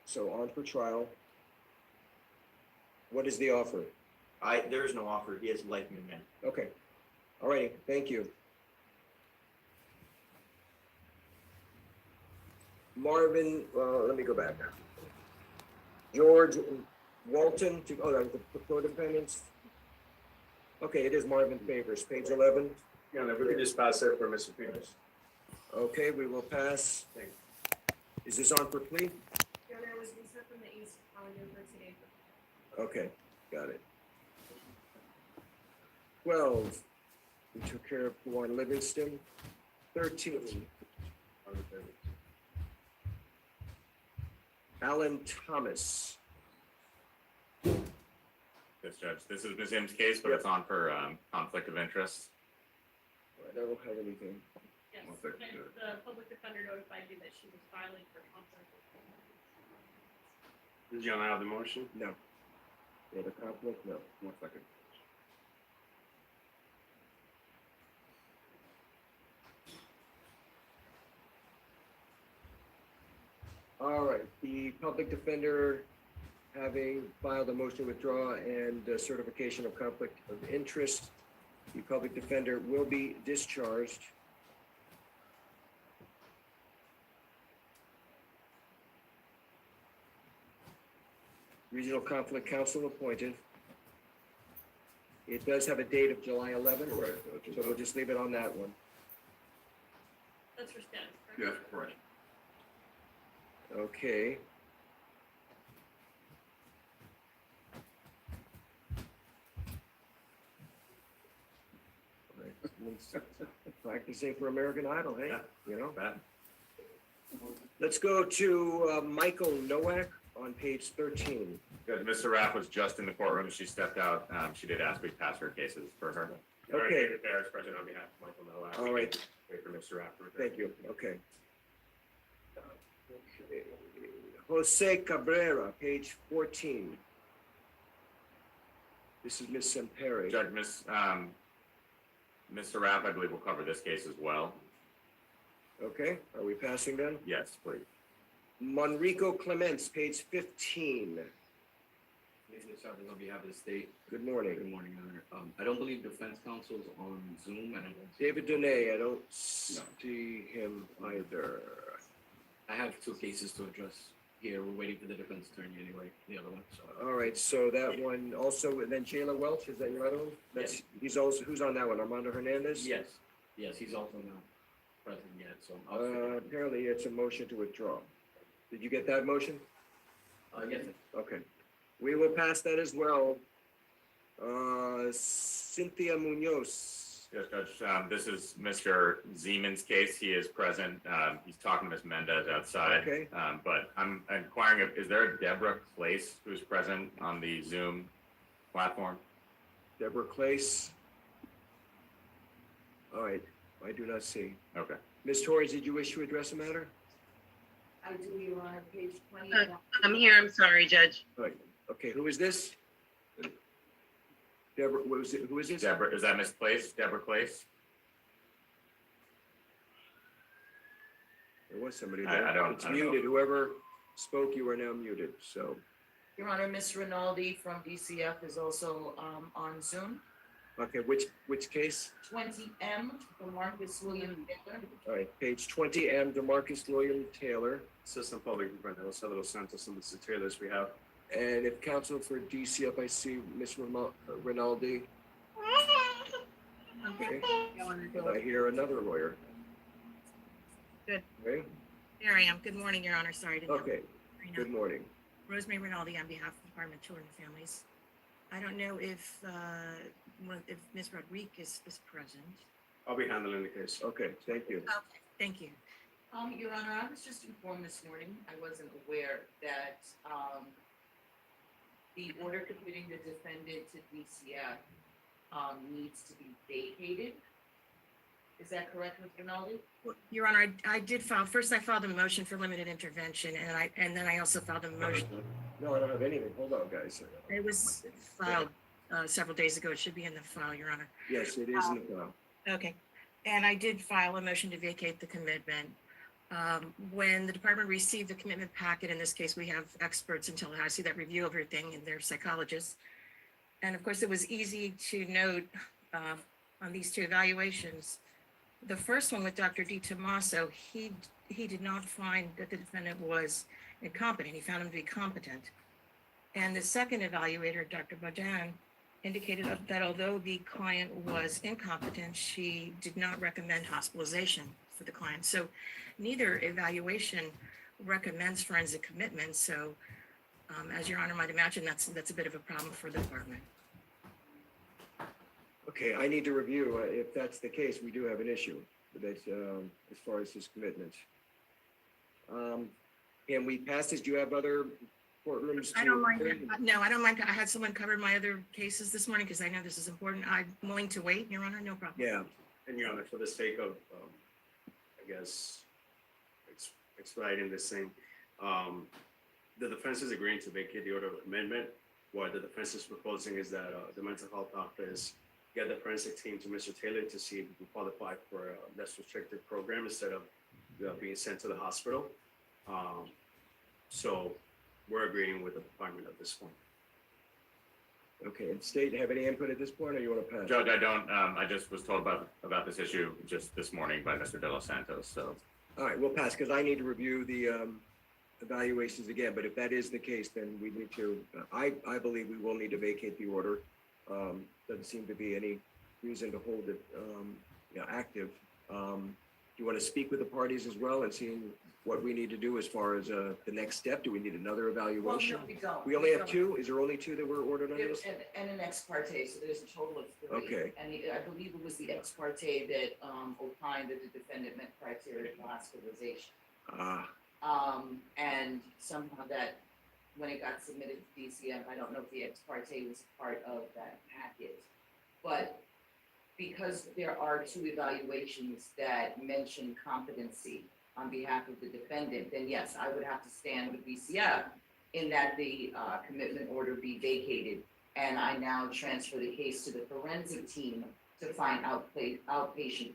So on for trial. What is the offer? There is no offer. He has life in man. Okay. All righty. Thank you. Marvin, let me go back. George Walton, that was the co-defendants. Okay, it is Marvin Favors, page 11. Yeah, we could just pass it for Mr. Peters. Okay, we will pass. Is this on for plea? Your Honor, was reset from the East calendar for today. Okay, got it. 12, we took care of Juan Livingston. 13, Alan Thomas. Yes, Judge. This is Ms. Im's case, but it's on for conflict of interest. I don't have anything. Yes, the public defender notified you that she was filing for conflict. Did you allow the motion? No. Yeah, the conflict, no. 1 second. All right, the public defender, having filed a motion to withdraw and certification of conflict of interest, the public defender will be discharged. Regional Conflict Counsel appointed. It does have a date of July 11th, so we'll just leave it on that one. That's for status, correct? Yes, correct. Okay. Practicing for American Idol, hey, Yeah. you know? That. Let's go to Michael NOAK on page 13. Good. Mr. Raff was just in the courtroom. She stepped out. She did ask me to pass her cases for her. Okay. David Bears, present on behalf of Michael Noah. All right. Wait for Mr. Rapp. Thank you, okay. Jose Cabrera, page 14. This is Ms. Semperi. Judge, Mr. Raff, I believe, will cover this case as well. Okay, are we passing then? Yes, please. Monrico Clements, page 15. On behalf of the state, Good morning. good morning, Your Honor. I don't believe defense counsel is on Zoom, and I don't see- David Donay, I don't see him either. I have two cases to address here. We're waiting for the defense attorney anyway, the other one, so. All right, so that one also, and then Jayla Welch, is that your other one? That's, he's also, who's on that one? Armando Hernandez? Yes, he's also not present yet, so. I'll Apparently it's a motion to withdraw. Did you get that motion? yes, Okay. We will pass that as well. Cynthia Munoz. Yes, Judge. This is Mr. Zeman's case. He is present. He's talking to Ms. Mendez outside. Okay. But I'm inquiring, is there a Deborah Place who's present on the Zoom platform? Deborah Clace. All right, I do not see. Okay. Ms. Torres, did you wish to address the matter? I do, Your Honor, page 20. I'm here, I'm sorry, Judge. All right, okay, who is this? Deborah, who is this? Deborah, is that Ms. Place? Deborah Place? There was somebody I there. don't It's know. muted. Whoever spoke, you are now muted, so. Your Honor, Ms. Rinaldi from DCF is also on Zoom. Okay, which case? 20M for Marcus William Taylor. All right, page 20M, DeMarcus William Taylor. Assistant Public Defender, Jose Dos Santos, and Mr. Taylor's behalf. And if counsel for DCF, I see Ms. Rinaldi. Okay. And I hear another lawyer. Good. Okay, There I am. Good morning, Your Honor. Sorry to. okay, good morning. Rosemary Rinaldi on behalf of the Department of Children and Families. I don't know if Ms. Rodriguez is present. I'll be handling the case. Okay, thank you. Okay, thank you. Your Honor, I was just informed this morning, I wasn't aware that the order committing the defendant to DCF needs to be vacated. Is that correct, Ms. Rinaldi? Well, Your Honor, I did file, first I filed a motion for limited intervention and then I also filed a motion. No, I don't have anything. Hold on, guys. It was filed several days ago. It should be in the file, Your Honor. Yes, it is in the file. Okay, and I did file a motion to vacate the commitment. When the department received the commitment packet, in this case, we have experts in Tallahassee that review everything and they're psychologists. And of course, it was easy to note on these two evaluations. The first one with Dr. DiTomaso, he did not find that the defendant was incompetent. He found him to be competent. And the second evaluator, Dr. Baudin, indicated that although the client was incompetent, she did not recommend hospitalization for the client. So neither evaluation recommends forensic commitment. So as Your Honor might imagine, that's a bit of a problem for the department. Okay, I need to review, if that's the case, we do have an issue that, as far as his commitment. Can we pass this? Do you have other courtrooms? I don't mind. No, I don't mind. I had someone cover my other cases this morning because I know this is important. I'm willing to wait, Your Honor, no problem. Yeah, And Your Honor, for the sake of, I guess, expediting this thing, the defense is agreeing to vacate the order of commitment. What the defense is proposing is that the mental health office get the forensic team to Mr. Taylor to see if he can qualify for a less restricted program instead of being sent to the hospital. So we're agreeing with the department at this point. okay. And state, have any input at this point, or you want to pass? Judge, I don't, I just was told about this issue just this morning by Mr. De Los Santos, so. All right, we'll pass, because I need to review the evaluations again, but if that is the case, then we need to, I believe we will need to vacate the order. Doesn't seem to be any reason to hold it, active. Do you want to speak with the parties as well and see what we need to do as far as the next step? Do we need another Well, evaluation? no, we don't. We only have don't. two? Is there only two that were ordered on this? And an ex parte, so there's a total of three. Okay. And I believe it was the ex parte that opined that the defendant met criteria for hospitalization. Ah, And somehow that, when it got submitted to DCM, I don't know if the ex parte was part of that package. But because there are two evaluations that mention competency on behalf of the defendant, then yes, I would have to stand with DCF in that the commitment order be vacated. And I now transfer the case to the forensic team to find outpatient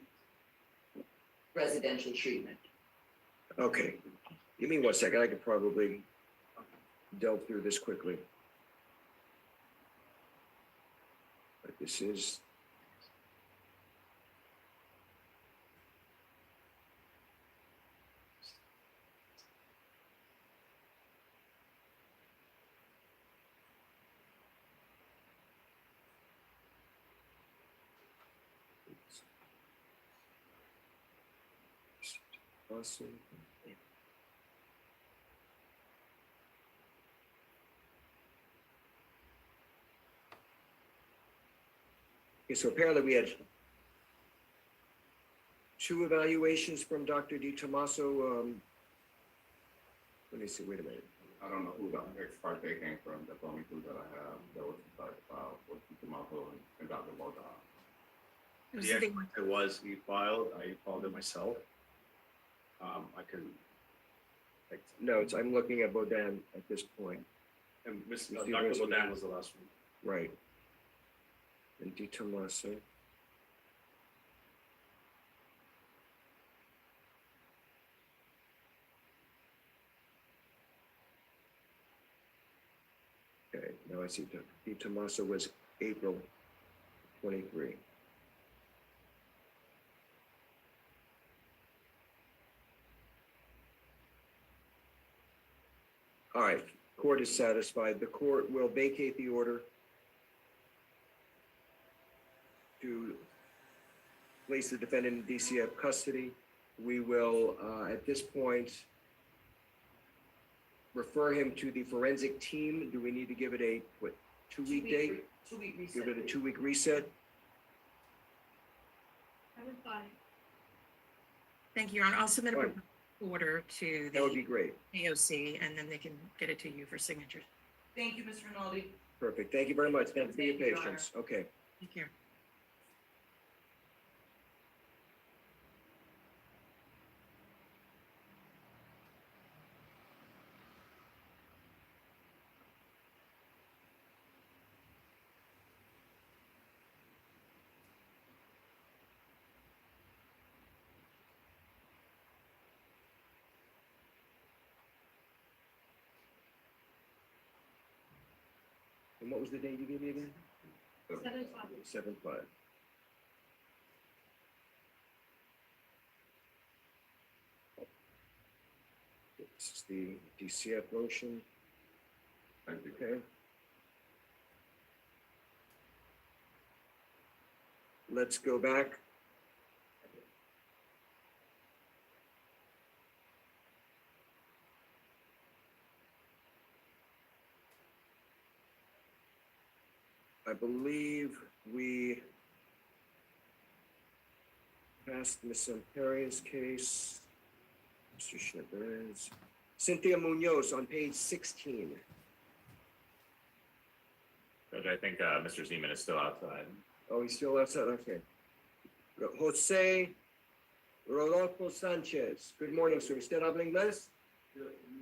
residential treatment. okay. Give me 1 second. I could probably delve through this quickly. But this is. Awesome. Okay, so apparently we had two evaluations from Dr. DiTomaso. Let me see, wait a minute. I don't know who the ex parte came from, that's only two that I have, that was like, with Tomato and Dr. Baudin. It was Yeah, the big one. it was e-filed. I filed it myself. I can, like, No, it's, I'm looking at Baudin at this point, and You see Dr. this one? Baudin was the last one. right. And DiTomaso. Okay, now I see DiTomaso was April 23. All right, court is satisfied. The court will vacate the order to place the defendant in DCF custody. We will, at this point, refer him to the forensic team. Do we need to give it a, what, two-week date? 2-week reset. Give it a 2-week reset? I was fine. Thank you, Your Honor. I'll submit a Right. order to That would be the great. AOC and then they can get it to you for signature. Thank you, Mr. Rinaldi. Perfect. Thank you very much. Thank you for your Thank you, Your Honor. patience. Okay. Take care. And what was the date you gave me again? 7/5. 7/5. This is the DCF motion, Thank you. okay? Let's go back. I believe we passed Ms. Amperia's case. Mr. Chavez. Cynthia Munoz on page 16. Judge, I think Mr. Zeman is still outside. Oh, he's still outside, okay. Jose Rodolfo Sanchez. Good morning, sir. ¿Usted habla inglés?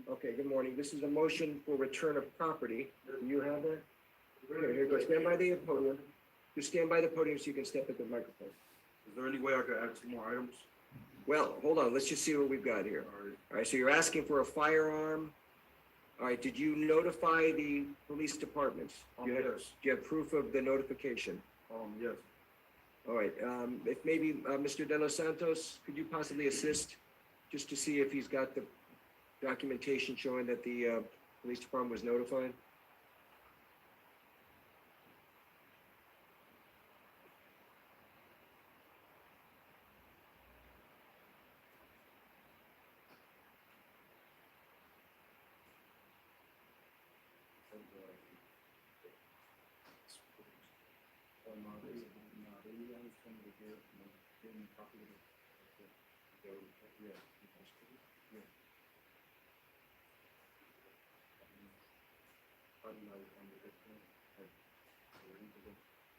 Okay, good morning. This is a motion for return of property. Do you have that? Okay, here you go. Stand by the podium. Just stand by the podium so you can step at the microphone. Is there any way I could add some more items? Well, hold on. Let's just see what we've got here. All right, so you're asking for a firearm. All right, did you notify the police departments? Do you have proof of the notification? Yes. All right, if maybe, Mr. De Los Santos, could you possibly assist just to see if he's got the documentation showing that the police department was notified?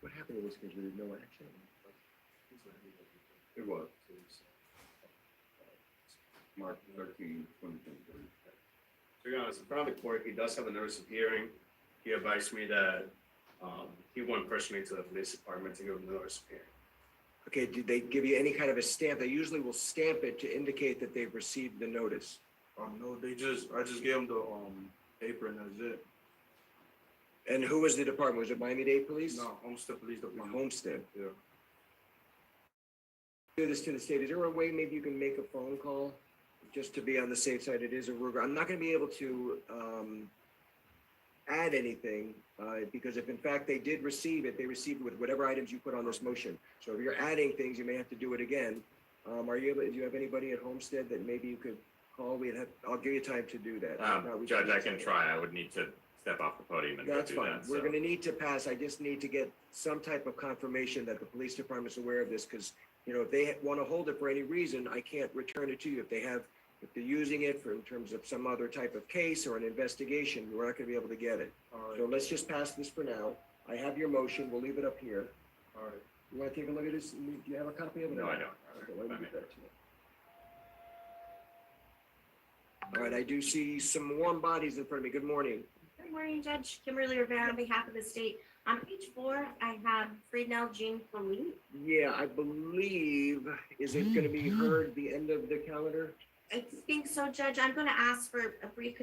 What happened in this case? We did no action. It was. March 13, 2023. To be honest, in front of the court, he does have a notice of hearing. He advised me that he went personally to the police department to give him the notice of hearing. Okay, did they give you any kind of a stamp? They usually will stamp it to indicate that they've received the notice. No, I just gave him the paper and that's it. And who was the department? Was it Miami-Dade Police? No, Homestead Police Department. Homestead. Yeah. Do this to the state. Is there a way maybe you can make a phone call just to be on the safe side? It is a Ruger. I'm not going to be able to add anything because if in fact they did receive it, they received it with whatever items you put on this motion. So if you're adding things, you may have to do it again. Do you have anybody at Homestead that maybe you could call? I'll give you time to do that. Judge, I can try. I would need to step off the podium and go That's do fine. that. We're so. going to need to pass. I just need to get some type of confirmation that the police department's aware of this because, you know, if they want to hold it for any reason, I can't return it to you. If they're using it for in terms of some other type of case or an investigation, we're not going to be able to get it. So let's just pass this for now. I have your motion. We'll leave it up here. All right. You want to take a look at this? Do you have a copy of it? No, I don't. Okay, let me give that to you. All right, I do see some warm bodies in front of me. Good morning. Good morning, Judge Kimberly Rivera on behalf of the state. On page 4, I have Friednell Jean Polight. Yeah, I believe, is it going to be heard the end of the calendar? I think so, Judge. I'm going to ask for a brief.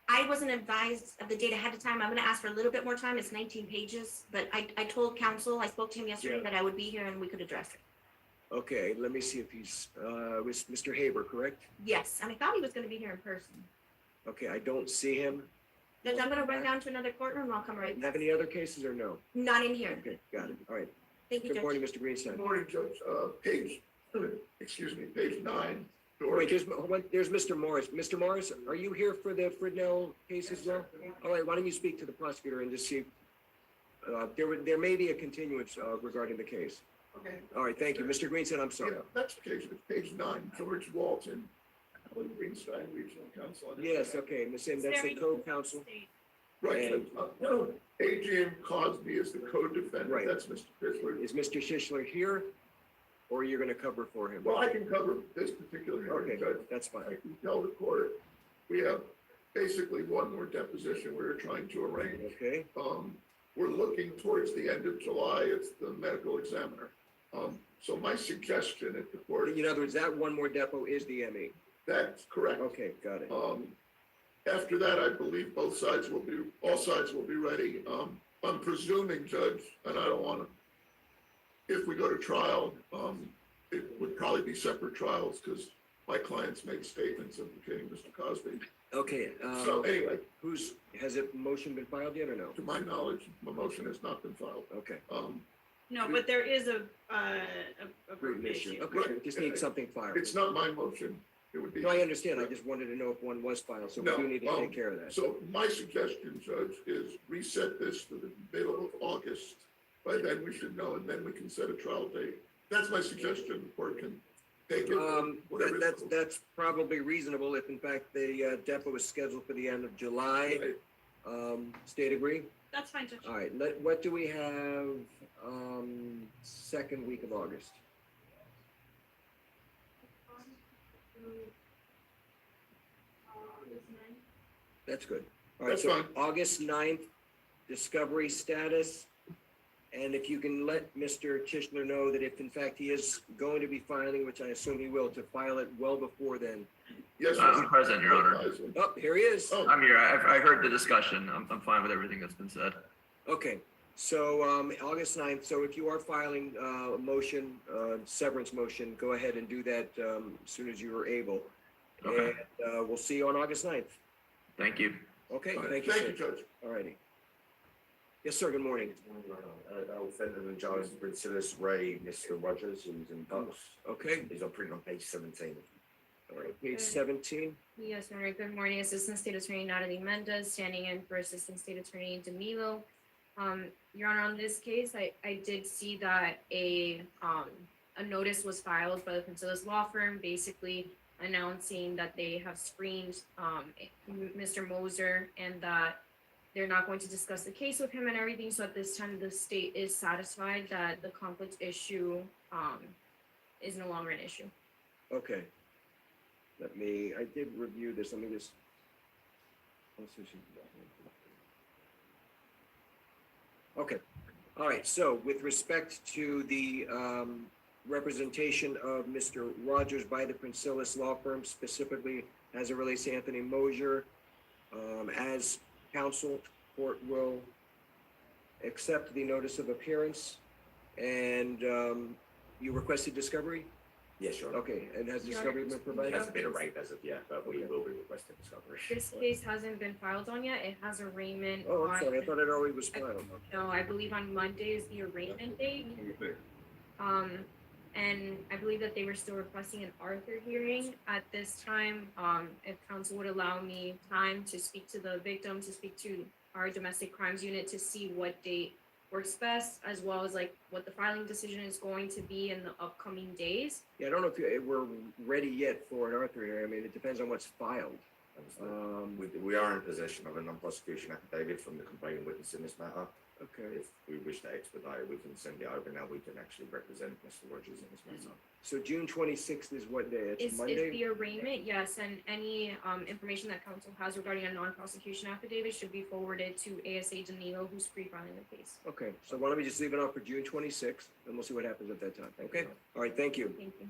I wasn't advised of the date ahead of time. I'm going to ask for a little bit more time. It's 19 pages, but I told counsel, I spoke to him yesterday Yeah. that I would be here and we could address it. Okay, let me see if he's, was Mr. Haber, correct? Yes, and I thought he was going to be here in person. Okay, I don't see him. Judge, I'm going to run down to another courtroom and I'll come right Have back. any other cases or no? Not in here. Okay, got it. All right. Thank you, Good Judge. morning, Mr. Greenstein. Good morning, Judge. Page 9. Wait, there's Mr. Morris. Mr. Morris, are you here for the Fridnell case as well? All right, why don't you speak to the prosecutor and just see, there may be a continuance regarding the case. Okay. All right, thank you. Mr. Greenstein, I'm sorry. Yeah, next case is page 9, George Walton, Alan Greenstein, Regional Counsel. Yes, okay, Ms. Sim, that's the co-counsel. Right, And- no, Adrian Cosby is the co-defendant. Right. That's Mr. Chrysler. Is Mr. Schischler here, or you're gonna cover for him? Well, I can cover this particular Okay, hearing, Judge. that's I fine. can tell the court, we have basically one more deposition we're trying to arrange. Okay, We're looking towards the end of July. It's the medical examiner. So my suggestion at the court, in other words, that one more depot is the ME. that's correct. Okay, got it. After that, I believe all sides will be ready. I'm presuming, Judge, and I don't want to, if we go to trial, it would probably be separate trials because my clients made statements implicating Mr. Cosby. Okay, So anyway, has a motion been filed yet or no? to my knowledge, my motion has not been filed. Okay. No, but there is a root Issue. issue. Okay, we just need something filed. It's not my motion. It would be. No, I understand. I just wanted to know if one was filed, so we No, do need to take care of that. So my suggestion, Judge, is reset this to the middle of August. By then we should know, and then we can set a trial date. That's my suggestion, or can take it, whatever. That's probably reasonable if in fact the depot is scheduled for the end of July. Right. State agree? That's fine, Judge. All right, what do we have, second week of August? That's good. All right, That's so fine. August 9th, discovery status. And if you can let Mr. Tishler know that if in fact he is going to be filing, which I assume he will, to file it well before then. Yes. I'm present, Your Honor. Oh, here he is. Oh. I'm here. I heard the discussion. I'm fine with everything that's been said. Okay, so August 9th, so if you are filing a motion, severance motion, go ahead and do that as soon as you are able. Okay. And we'll see you on August 9th. Thank you. Okay, All right. thank you, Thank sir. you, Judge. All righty. Yes, sir, good morning. I'll offend and Giles Princelis Ray, Mr. Rogers, who's in Bucks. Okay, He's on print on page 17. all right, page 17. Yes, Your Honor. Good morning. Assistant State Attorney Natalie Mendez, standing in for Assistant State Attorney Danilo. Your Honor, on this case, I did see that a notice was filed by the Princelis Law Firm, basically announcing that they have screened Mr. Moser and that they're not going to discuss the case with him and everything. So at this time, the state is satisfied that the conflict issue is no longer an issue. Okay. I did review this, let me just. Okay, all right, so with respect to the representation of Mr. Rogers by the Princelis Law Firm, specifically as it relates to Anthony Mosier, as counsel, court will accept the notice of appearance, and you requested discovery? Yes, Your Honor. Okay, and has Your discovery Honor, been It provided? hasn't been a rape as of yet, but we will be requesting discovery. This case hasn't been filed on yet. It has arraignment Oh, I'm on, sorry, I thought it already was filed. no, I believe on Monday is the arraignment date. And I believe that they were still requesting an Arthur hearing at this time. If counsel would allow me time to speak to the victim, to speak to our domestic crimes unit to see what date works best, as well as like what the filing decision is going to be in the upcoming days. Yeah, I don't know if we're ready yet for an Arthur hearing. I mean, it depends on what's filed. We are in possession of a non-prosecution affidavit from the complaining witness in this matter. Okay, If we wish to expedite it, we can send it over now. We can actually represent Mr. Rogers in this matter. so June 26th is what day? It's Is Monday? the arraignment, yes, and any information that counsel has regarding a non-prosecution affidavit should be forwarded to ASA Danilo, who's pre-filing the case. Okay, so why don't we just leave it on for June 26th, and we'll see what happens at that time, okay? All right, thank you. Thank you.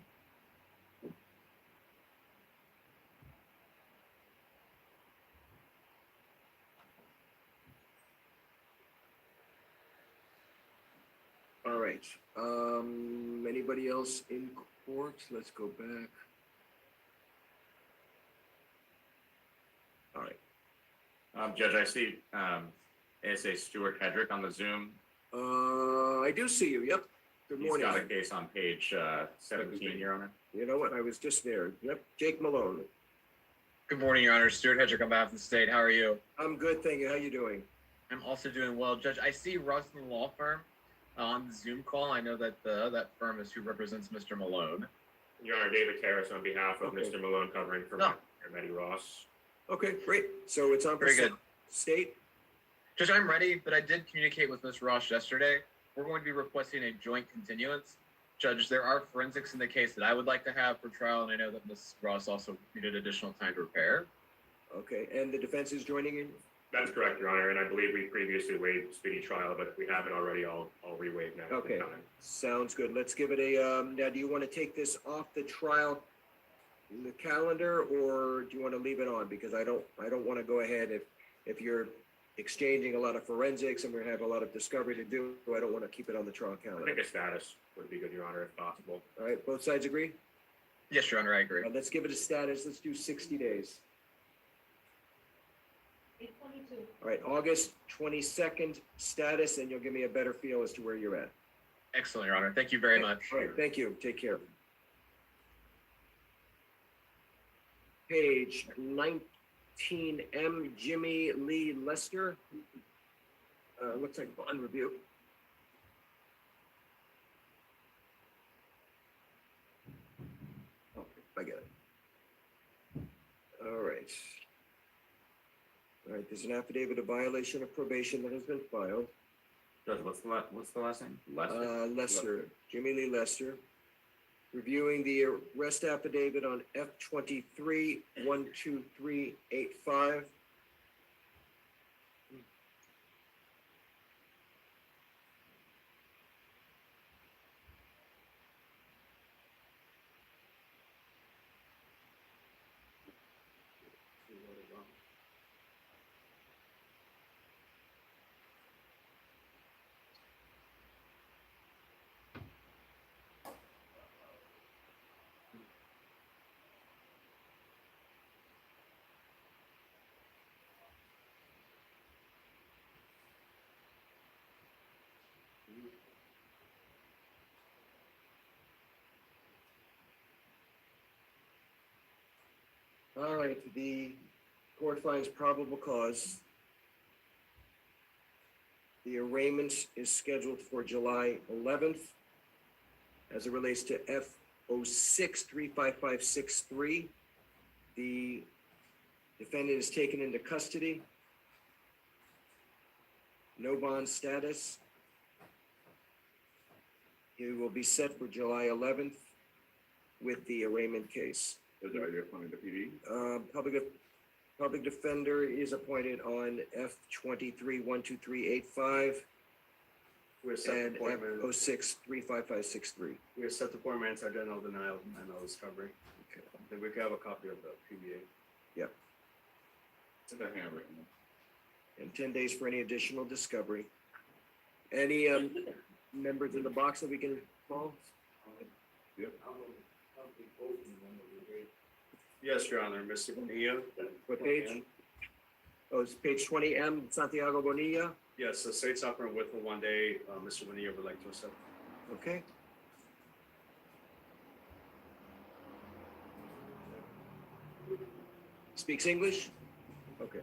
All right, anybody else in court? Let's go back. All right, Judge, I see ASA Stuart Hedrick on the Zoom. I do see you, yep. Good morning. He's got a case on page 17, Your Honor. You know what, I was just there. Yep, Jake Malone. Good morning, Your Honor. Stuart Hedrick on behalf of the state. How are you? I'm good, thank you. How you doing? I'm also doing well. Judge, I see Russ from the law firm on the Zoom call. I know that that firm is who represents Mr. Malone. Your Honor, David Terrace on behalf of Okay. Mr. Malone covering for No. Matty Ross. Okay, great. So it's on for Very good. state? Judge, I'm ready, but I did communicate with Ms. Ross yesterday. We're going to be requesting a joint continuance. Judge, there are forensics in the case that I would like to have for trial, and I know that Ms. Ross also needed additional time to prepare. Okay, and the defense is joining in? That's correct, Your Honor, and I believe we previously waived speedy trial, but if we haven't already, I'll re-waive now. at the Okay. time. Sounds good. Let's give it a, now do you want to take this off the trial the calendar, or do you want to leave it on? Because I don't want to go ahead if you're exchanging a lot of forensics and we have a lot of discovery to do, I don't want to keep it on the trial I calendar. think a status would be good, Your Honor, if possible. All right, both sides agree? Yes, Your Honor, I agree. Let's give it a status. Let's do 60 days. 8/22. All right, August 22nd status, and you'll give me a better feel as to where you're at. Excellent, Your Honor. Thank you very much. All right, thank you. Take care. Page 19M, Jimmy Lee Lester. Looks like bond review. Okay, I get it. All right. All right, there's an affidavit of violation of probation that has been filed. Judge, what's the last name? Lester? Lester, Jimmy Lee Lester. Reviewing the arrest affidavit on F 23-12385. All right, the court finds probable cause. The arraignment is scheduled for July 11th. As it relates to F06-35563, the defendant is taken into custody. No bond status. He will be set for July 11th with the arraignment case. Is that you're appointing the PD? Public defender is appointed on F 23-12385 We're set and F appointment, 06-35563. we're set appointments, general denial, and no discovery. Then we can have a copy of the PBA. It's a handwritten. And 10 days for any additional discovery. Any members in the box that we can call? Yes, Your Honor, Mr. Bonilla. What page? Oh, it's page 20M, Santiago Bonilla. Yes, the state's offering with for one day, Mr. Bonilla would like to accept. Okay. Speaks English? Okay.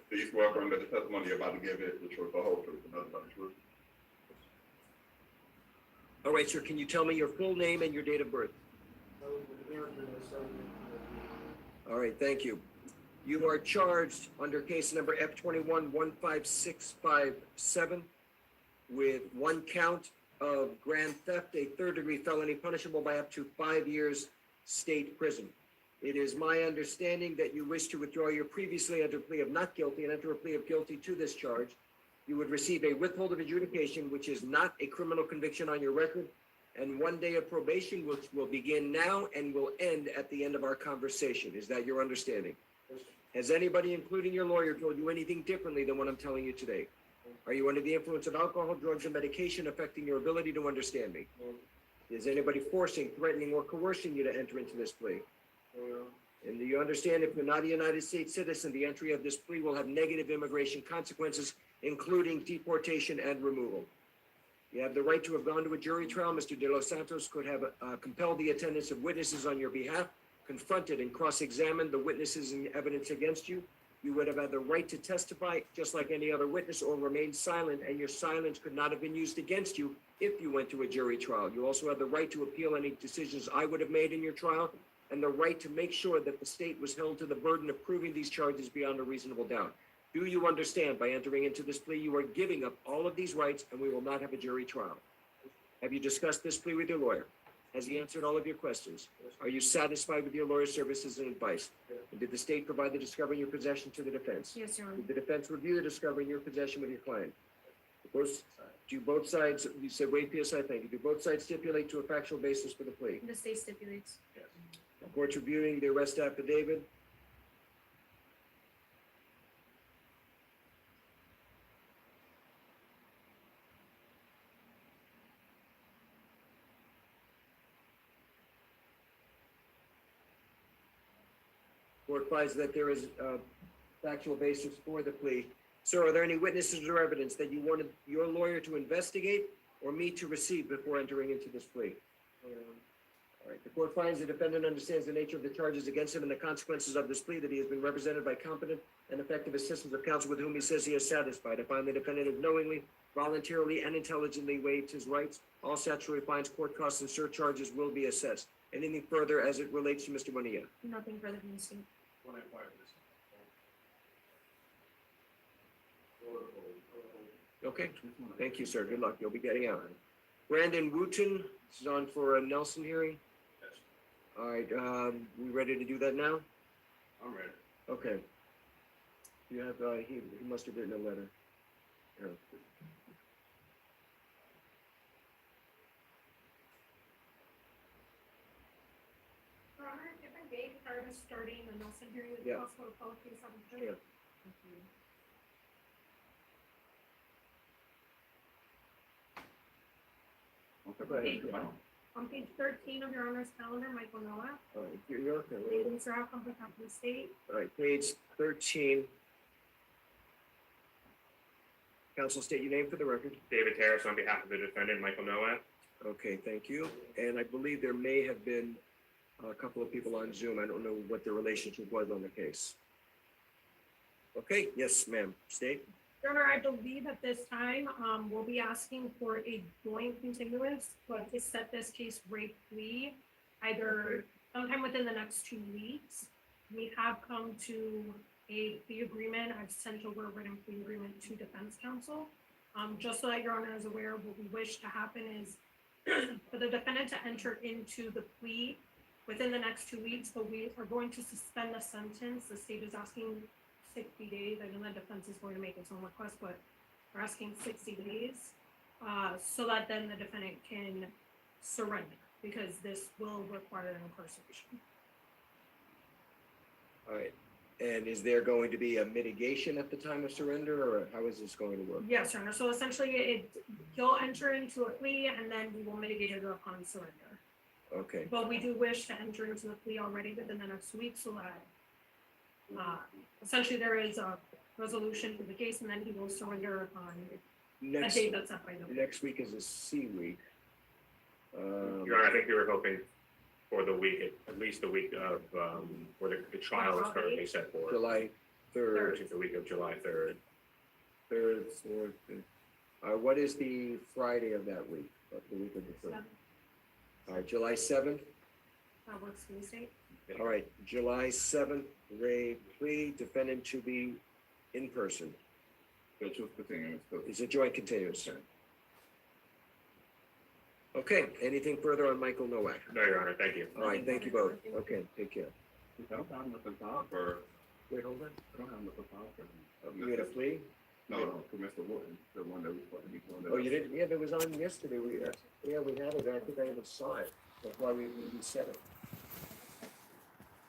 Please welcome the testimony you're about to give it, the truth, the whole truth, and nothing but the truth. All right, sir, can you tell me your full name and your date of birth? All right, thank you. You are charged under case number F21-15657 with one count of grand theft, a third-degree felony punishable by up to 5 years state prison. It is my understanding that you wish to withdraw your previously entered plea of not guilty and enter a plea of guilty to this charge. You would receive a withhold of adjudication, which is not a criminal conviction on your record, and 1 day of probation, which will begin now and will end at the end of our conversation. Is that your understanding? Has anybody, including your lawyer, told you anything differently than what I'm telling you today? Are you under the influence of alcohol, drugs, or medication affecting your ability to understand me? Is anybody forcing, threatening, or coercing you to enter into this plea? And do you understand if you're not a United States citizen, the entry of this plea will have negative immigration consequences, including deportation and removal? You have the right to have gone to a jury trial. Mr. De Los Santos could have compelled the attendance of witnesses on your behalf, confronted and cross-examined the witnesses and evidence against you. You would have had the right to testify just like any other witness or remain silent, and your silence could not have been used against you if you went to a jury trial. You also have the right to appeal any decisions I would have made in your trial, and the right to make sure that the state was held to the burden of proving these charges beyond a reasonable doubt. Do you understand by entering into this plea, you are giving up all of these rights and we will not have a jury trial? Have you discussed this plea with your lawyer? Has he answered all of your questions? Are you satisfied with your lawyer's services and advice? And did the state provide the discovery in your possession to the defense? Yes, Your Honor. Did the defense review the discovery in your possession with your client? The Do both sides, you said Wade PSI, thank you. Do both sides stipulate to a factual basis for the plea? The state stipulates. The court's reviewing the arrest affidavit. Court finds that there is a factual basis for the plea. Sir, are there any witnesses or evidence that you wanted your lawyer to investigate or me to receive before entering into this plea? All right, the court finds the defendant understands the nature of the charges against him and the consequences of this plea, that he has been represented by competent and effective assistance of counsel with whom he says he is satisfied. I find the defendant has knowingly, voluntarily, and intelligently waived his rights. All statutory fines, court costs, and surcharges will be assessed. Anything further as it relates to Mr. Bonilla? Nothing further from the state. Okay, thank you, sir. Good luck. You'll be getting out. Brandon Wooten, this is on for a Nelson hearing. All right, we ready to do that now? I'm ready. Okay. You have, he must have written a letter. Yeah. Your Honor, if I may, prior to starting the Nelson hearing with Yeah. possible policy subject. Yeah. On page 13 of your Honor's calendar, Michael Noah, All right, you're okay. David Sarah, on behalf of the state. All right, page 13. Counsel, state your name for the record. David Harris on behalf of the defendant, Michael Nowak. Okay, thank you. And I believe there may have been a couple of people on Zoom. I don't know what the relationship was on the case. Okay, yes, ma'am. State. Your Honor, I believe at this time, we'll be asking for a joint continuance, but to set this case rate plea, either sometime within the next 2 weeks. We have come to a plea agreement. I've sent over a written plea agreement to defense counsel. Just so that Your Honor is aware, what we wish to happen is for the defendant to enter into the plea within the next 2 weeks, but we are going to suspend the sentence. The state is asking 60 days. I know that defense is going to make its own request, but we're asking 60 days so that then the defendant can surrender, because this will require an incarceration. All right. And is there going to be a mitigation at the time of surrender, or how is this going to work? Yes, Your Honor. So essentially, he'll enter into a plea and then we will mitigate it upon surrender. Okay, But we do wish to enter into the plea already within the next week so that essentially there is a resolution for the case and then he will surrender on a next, date that's set by the. next week is a C week. Your Honor, I think we were hoping for the week, at least the week of, where the trial is currently set for. July 3rd, Which is the week of July 3rd. 3rd, 4th. What is the Friday of that week? The week of the 3rd? All right, July 7th. That works for the state. All right, July 7th, Ray plea, defendant to be in person. It's a joint continuance. Okay, anything further on Michael Nowak? No, Your Honor, thank you. All right, thank you both. Okay, take care. I don't have nothing filed for, Wait, hold on. I don't have nothing filed for. You made a plea? No, for Mr. Wooten, the one that was supposed to be doing. Oh, you didn't? Yeah, there was on yesterday. We had it. I think I even saw it. That's why we said it.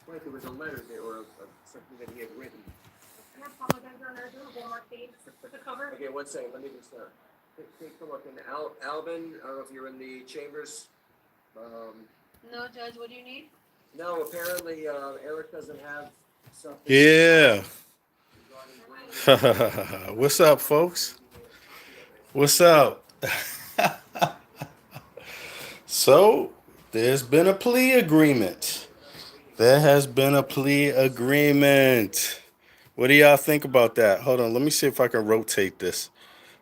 Right, there was a letter there or something that he had written. I apologize, Your Honor. I do have one more page for the cover. Okay, 1 second. Let me just take a look. And Alvin, I don't know if you're in the chambers. No, Judge, what do you need? No, apparently Eric doesn't have something. Yeah. What's up, folks? What's up? So, there's been a plea agreement. There has been a plea agreement. What do y'all think about that? Hold on, let me see if I can rotate this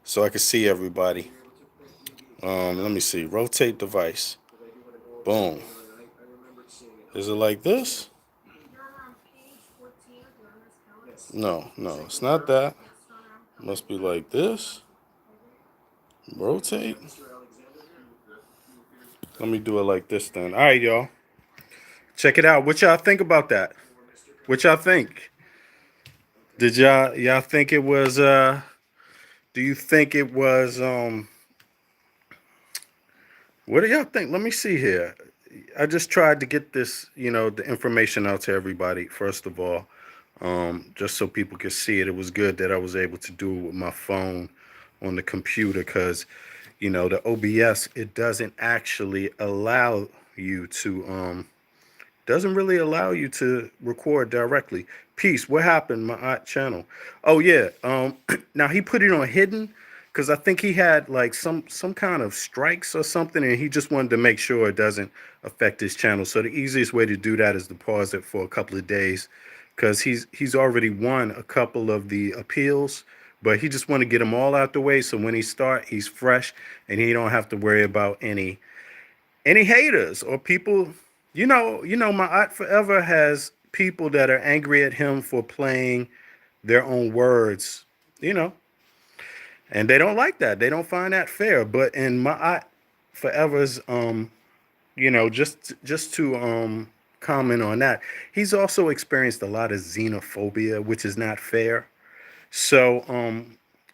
so I can see everybody. Let me see. Rotate device. Boom. Is it like this? No, it's not that. It must be like this. Rotate. Let me do it like this then. All right, y'all. Check it out. What y'all think about that? What y'all think? Did y'all think it was Do you think it was what do y'all think? Let me see here. I just tried to get this, the information out to everybody, first of all, just so people could see it. It was good that I was able to do it with my phone on the computer because, the OBS, it doesn't actually allow you to, doesn't really allow you to record directly. Peace, what happened, my channel? Oh, yeah. Now he put it on hidden because I think he had like some kind of strikes or something, and he just wanted to make sure it doesn't affect his channel. So the easiest way to do that is to pause it for a couple of days because he's already won a couple of the appeals, but he just want to get them all out the way so when he start, he's fresh and he don't have to worry about any haters or people. My aunt forever has people that are angry at him for playing their own words, you know and they don't like that. They don't find that fair. But in my aunt forever's just to comment on that, he's also experienced a lot of xenophobia, which is not fair. So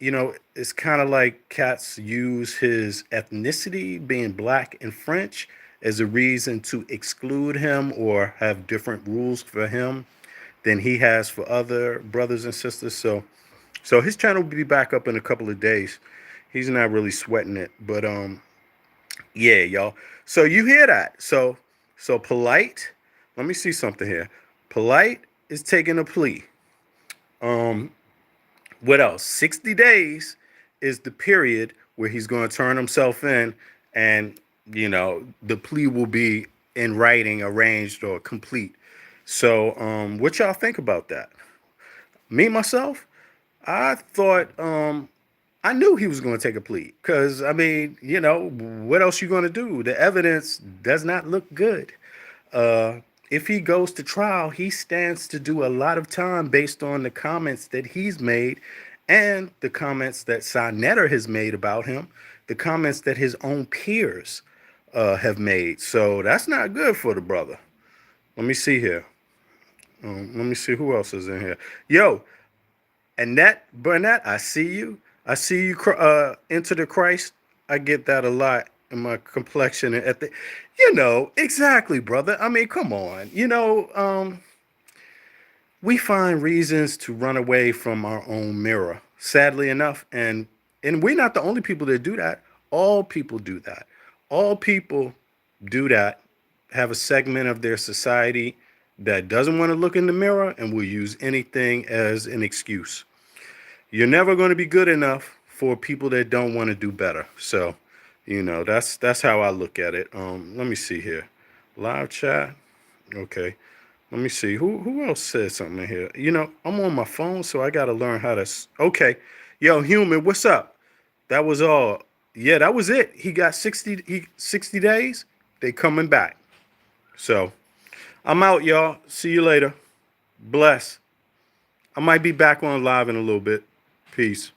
it's kind of like cats use his ethnicity, being black and French, as a reason to exclude him or have different rules for him than he has for other brothers and sisters. So his channel will be back up in a couple of days. He's not really sweating it, but yeah, y'all. So you hear that? So Polight. Let me see something here. Polight is taking a plea. What else? 60 days is the period where he's going to turn himself in, and the plea will be in writing, arranged, or complete. So what y'all think about that? Me myself, I thought I knew he was going to take a plea because I mean, what else you going to do? The evidence does not look good. If he goes to trial, he stands to do a lot of time based on the comments that he's made and the comments that NETER has made about him, the comments that his own peers have made. So that's not good for the brother. Let me see here. Let me see who else is in here. Yo, Annette Burnett, I see you. I see you into the Christ. I get that a lot in my complexion at the, exactly, brother. I mean, come on. We find reasons to run away from our own mirror, sadly enough. And we're not the only people that do that. All people do that. All people do that, have a segment of their society that doesn't want to look in the mirror and will use anything as an excuse. You're never going to be good enough for people that don't want to do better. So, that's how I look at it. Let me see here. Live chat. Okay. Let me see. Who else said something in here? I'm on my phone, so I got to learn how to. Okay. Yo, Human, what's up? That was all. Yeah, that was it. He got 60 days. They coming back. So, I'm out, y'all. See you later. Bless. I might be back on live in a little bit. Peace.